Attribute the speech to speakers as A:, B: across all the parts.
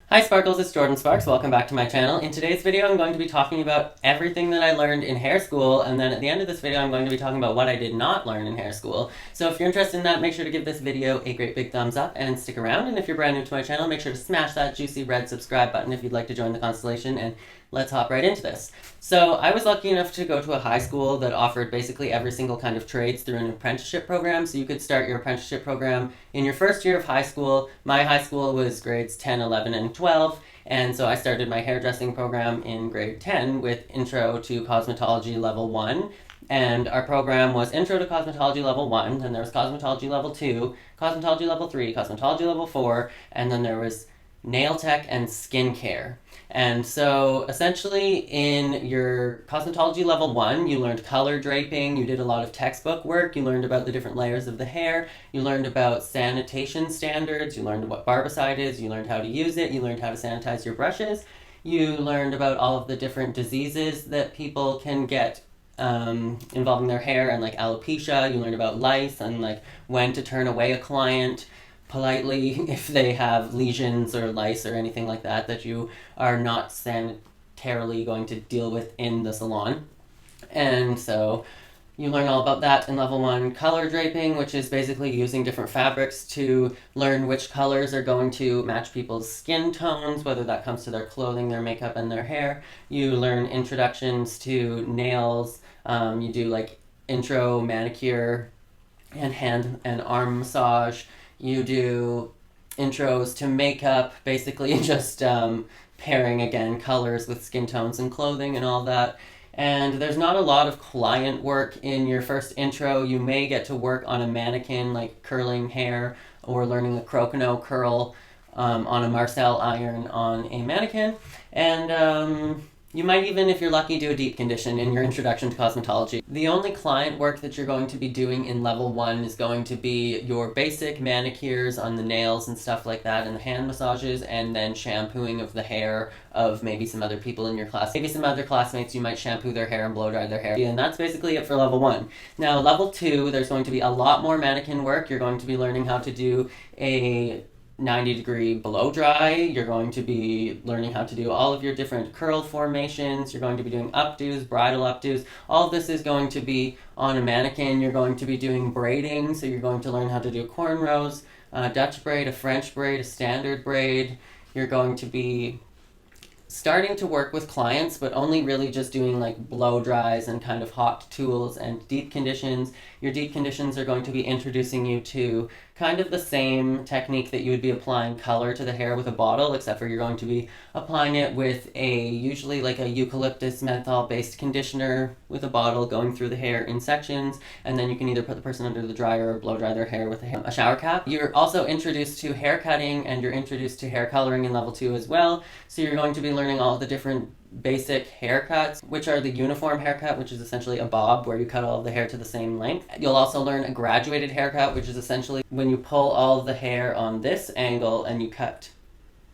A: Hi Sparkles, it's Jordan Sparks. Welcome back to my channel. In today's video, I'm going to be talking about everything that I learned in hair school, and then at the end of this video, I'm going to be talking about what I did not learn in hair school. So if you're interested in that, make sure to give this video a great big thumbs up and stick around. And if you're brand new to my channel, make sure to smash that juicy red subscribe button if you'd like to join the constellation, and let's hop right into this. So I was lucky enough to go to a high school that offered basically every single kind of trades through an apprenticeship program. So you could start your apprenticeship program in your first year of high school. My high school was grades 10, 11, and 12. And so I started my hairdressing program in grade 10 with Intro to Cosmetology Level 1. And our program was Intro to Cosmetology Level 1, then there was Cosmetology Level 2, Cosmetology Level 3, Cosmetology Level 4, and then there was Nail Tech and Skincare. And so essentially in your cosmetology level 1, you learned color draping, you did a lot of textbook work, you learned about the different layers of the hair, you learned about sanitation standards, you learned what barbicide is, you learned how to use it, you learned how to sanitize your brushes, you learned about all of the different diseases that people can get involving their hair, and like alopecia. You learned about lice and like when to turn away a client politely if they have lesions or lice or anything like that that you are not sanitarily going to deal with in the salon. And so you learn all about that in level 1. Color draping, which is basically using different fabrics to learn which colors are going to match people's skin tones, whether that comes to their clothing, their makeup, and their hair. You learn introductions to nails. You do like intro manicure and hand and arm massage. You do intros to makeup, basically just pairing, again, colors with skin tones and clothing and all that. And there's not a lot of client work in your first intro. You may get to work on a mannequin, like curling hair or learning the crokinole curl on a Marcel iron on a mannequin. And you might even, if you're lucky, do a deep condition in your introduction to cosmetology. The only client work that you're going to be doing in level 1 is going to be your basic manicures on the nails and stuff like that, and the hand massages, and then shampooing of the hair of maybe some other people in your class. Maybe some other classmates, you might shampoo their hair and blow dry their hair. And that's basically it for level 1. Now, level 2, there's going to be a lot more mannequin work. You're going to be learning how to do a 90-degree blow dry. You're going to be learning how to do all of your different curl formations. You're going to be doing updos, bridal updos. All of this is going to be on a mannequin. You're going to be doing braiding, so you're going to learn how to do cornrows, a Dutch braid, a French braid, a standard braid. You're going to be starting to work with clients, but only really just doing like blow dries and kind of hot tools and deep conditions. Your deep conditions are going to be introducing you to kind of the same technique that you would be applying color to the hair with a bottle, except for you're going to be applying it with usually like a eucalyptus menthol based conditioner with a bottle, going through the hair in sections, and then you can either put the person under the dryer or blow dry their hair with a shower cap. You're also introduced to hair cutting, and you're introduced to hair coloring in level 2 as well. So you're going to be learning all the different basic haircuts, which are the uniform haircut, which is essentially a bob where you cut all of the hair to the same length. You'll also learn a graduated haircut, which is essentially when you pull all of the hair on this angle and you cut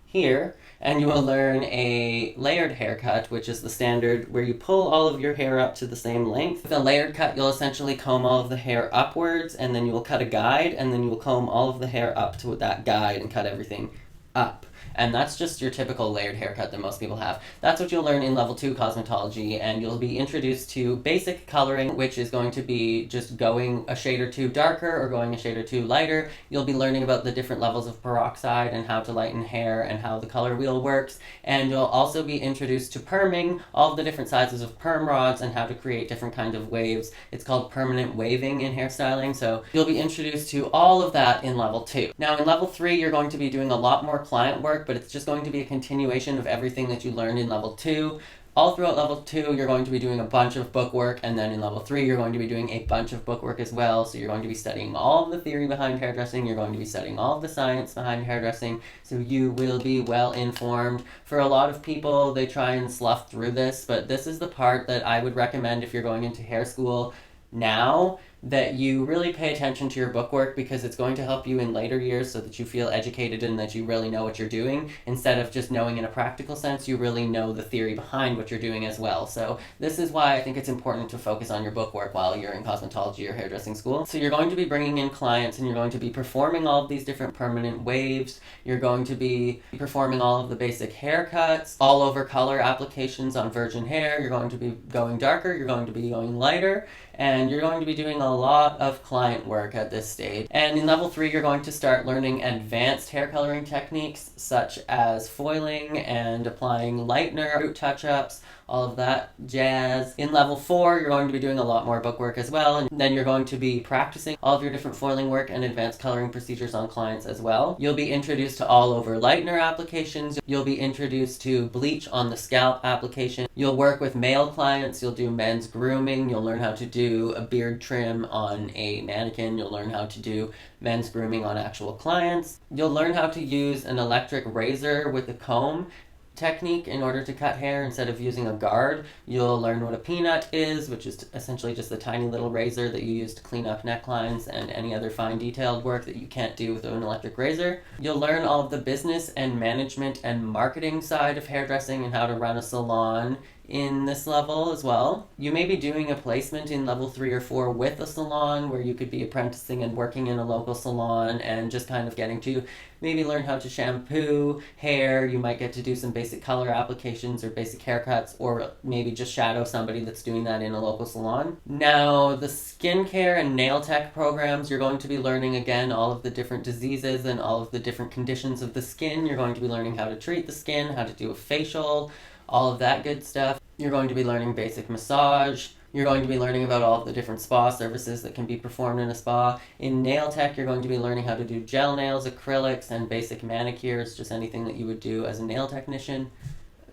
A: here. And you will learn a layered haircut, which is the standard where you pull all of your hair up to the same length. With a layered cut, you'll essentially comb all of the hair upwards, and then you will cut a guide, and then you will comb all of the hair up to that guide and cut everything up. And that's just your typical layered haircut that most people have. That's what you'll learn in level 2 cosmetology, and you'll be introduced to basic coloring, which is going to be just going a shade or 2 darker or going a shade or 2 lighter. You'll be learning about the different levels of peroxide and how to lighten hair and how the color wheel works. And you'll also be introduced to perming, all of the different sizes of perm rods and how to create different kinds of waves. It's called permanent waving in hairstyling. So you'll be introduced to all of that in level 2. Now in level 3, you're going to be doing a lot more client work, but it's just going to be a continuation of everything that you learned in level 2. All throughout level 2, you're going to be doing a bunch of book work, and then in level 3, you're going to be doing a bunch of book work as well. So you're going to be studying all of the theory behind hairdressing, you're going to be studying all of the science behind hairdressing, so you will be well informed. For a lot of people, they try and slough through this, but this is the part that I would recommend if you're going into hair school now. that you really pay attention to your bookwork, because it's going to help you in later years so that you feel educated and that you really know what you're doing. Instead of just knowing in a practical sense, you really know the theory behind what you're doing as well. So this is why I think it's important to focus on your bookwork while you're in cosmetology or hairdressing school. So you're going to be bringing in clients and you're going to be performing all of these different permanent waves. You're going to be performing all of the basic haircuts, all over color applications on virgin hair. You're going to be going darker, you're going to be going lighter, and you're going to be doing a lot of client work at this stage. And in level 3, you're going to start learning advanced hair coloring techniques such as foiling and applying lightener, root touch-ups, all of that jazz. In level 4, you're going to be doing a lot more bookwork as well, and then you're going to be practicing all of your different foiling work and advanced coloring procedures on clients as well. You'll be introduced to all over lightener applications. You'll be introduced to bleach on the scalp application. You'll work with male clients. You'll do men's grooming. You'll learn how to do a beard trim on a mannequin. You'll learn how to do men's grooming on actual clients. You'll learn how to use an electric razor with a comb technique in order to cut hair instead of using a guard. You'll learn what a peanut is, which is essentially just the tiny little razor that you use to clean up necklines and any other fine detailed work that you can't do with an electric razor. You'll learn all of the business and management and marketing side of hairdressing and how to run a salon in this level as well. You may be doing a placement in level 3 or 4 with a salon, where you could be apprenticing and working in a local salon and just kind of getting to maybe learn how to shampoo hair. You might get to do some basic color applications or basic haircuts, or maybe just shadow somebody that's doing that in a local salon. Now, the skincare and nail tech programs, you're going to be learning again all of the different diseases and all of the different conditions of the skin. You're going to be learning how to treat the skin, how to do a facial, all of that good stuff. You're going to be learning basic massage. You're going to be learning about all of the different spa services that can be performed in a spa. In nail tech, you're going to be learning how to do gel nails, acrylics, and basic manicures, just anything that you would do as a nail technician.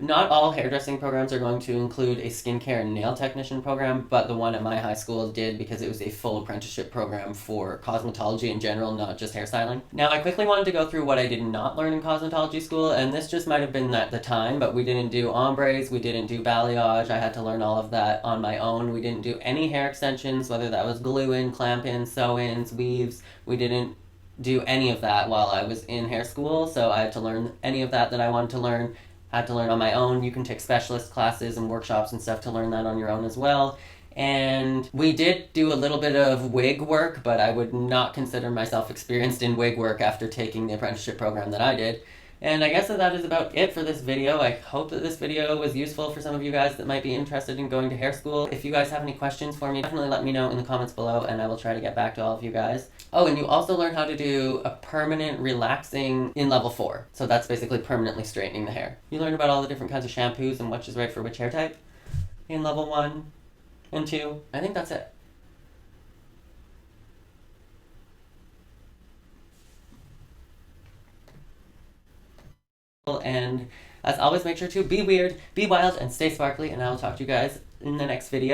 A: Not all hairdressing programs are going to include a skincare and nail technician program, but the one at my high school did, because it was a full apprenticeship program for cosmetology in general, not just hairstyling. Now, I quickly wanted to go through what I did not learn in cosmetology school, and this just might have been at the time, but we didn't do ombres, we didn't do balayage. I had to learn all of that on my own. We didn't do any hair extensions, whether that was glue-in, clamp-in, sew-ins, weaves. We didn't do any of that while I was in hair school, so I had to learn any of that I wanted to learn. Had to learn on my own. You can take specialist classes and workshops and stuff to learn that on your own as well. And we did do a little bit of wig work, but I would not consider myself experienced in wig work after taking the apprenticeship program that I did. And I guess that is about it for this video. I hope that this video was useful for some of you guys that might be interested in going to hair school. If you guys have any questions for me, definitely let me know in the comments below, and I will try to get back to all of you guys. Oh, and you also learn how to do a permanent relaxing in level 4. So that's basically permanently straightening the hair. You learn about all the different kinds of shampoos and which is right for which hair type in level 1 and 2. I think that's it. And as always, make sure to be weird, be wild, and stay sparkly, and I will talk to you guys in the next video.